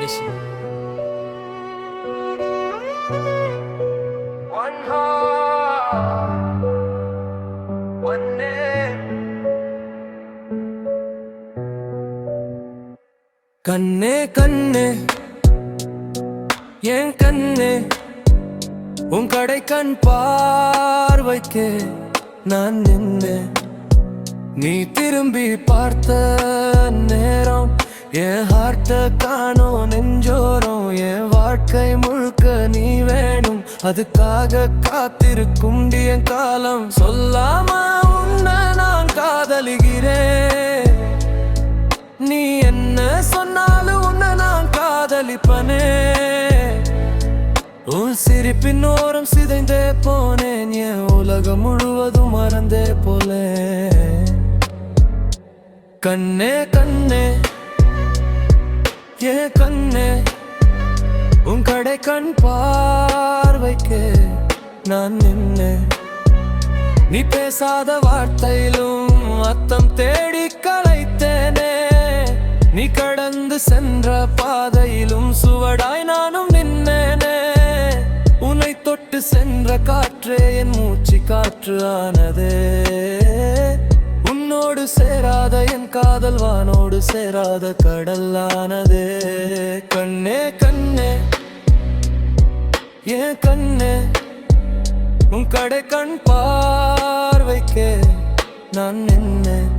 Listen. One heart, one name. கண்ணே கண்ணே என் கண்ணே உன் கடை கண் பார்வைக்கு நான் நின்னேன். நீ திரும்பி பார்த்த நேரம் என் ஹார்ட்ட காணோம் நெஞ்சோரம். என் வாழ்க்கை முழுக்க நீ வேணும், அதுக்காக காத்திருக்கும் என் காலம். சொல்லாம உன்னை நான் காதலிக்கிறேன், நீ என்ன சொன்னாலும் உன்னை நான் காதலிப்பனே. உன் சிரிப்பின் ஓரம் சிதைந்தே போனேன், என் உலகம் முழுவதும் மறந்தே போல. கண்ணே கண்ணே என் கண்ணே உன் கடை கண் பார்வைக்கு நான் நின்னேன். நீ பேசாத வார்த்தையிலும் அர்த்தம் தேடி கலைத்தேனே. நீ கடந்து சென்ற பாதையிலும் சுவடாய் நானும் நின்னேனே. உன்னை தொட்டு சென்ற காற்றே என் மூச்சு காற்று ஆனதே. உன்னோடு சேராத என் காதல் வானோடு சேராத கடலானதே. கண்ணே கண்ணே என் கண்ணே உன் கடை கண் பார்வைக்கே நான் நின்னேன்.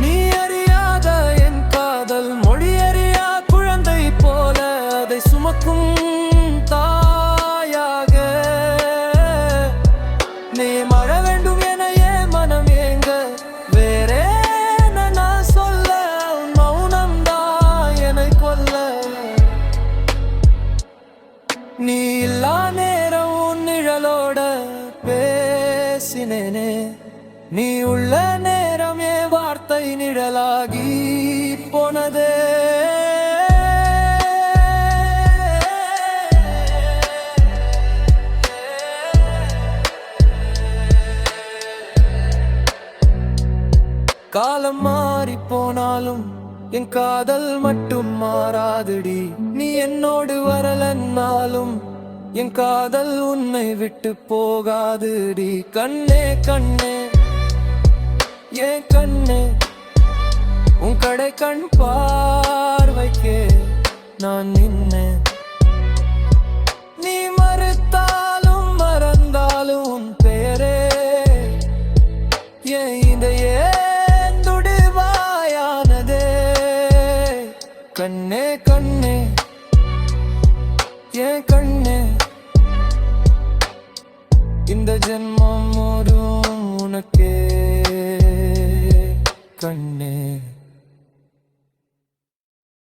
நீ அறியாத என் காதல் மொழி அறியா குழந்தை போல அதை சுமக்கும் தாயாக. நீ மற வேண்டும் என ஏன் மனம் ஏங்க, வேறே நான் சொல்ல உன் மௌனம் தான் என்னை கொல்ல. நீ இல்லா நேரம் உன் நிழலோட பேசினேனே. நீ உள்ள நேரம் என் வார்த்தை நிழலாகி போனதே. காலம் மாறி போனாலும் என் காதல் மட்டும் மாறாதுடி. நீ என்னோடு வரலன்னாலும் என் காதல் உன்னை விட்டு போகாதுடி. கண்ணே கண்ணே என் கண்ணே உன் கடை கண் பார்வைக்கே நான் நின்னேன். நீ மறுத்தாலும் மறந்தாலும் உன் பெயரே என் இதையே துடிவாயானதே. கண்ணே கண்ணே என் கண்ணே இந்த ஜென்மம் ஒரு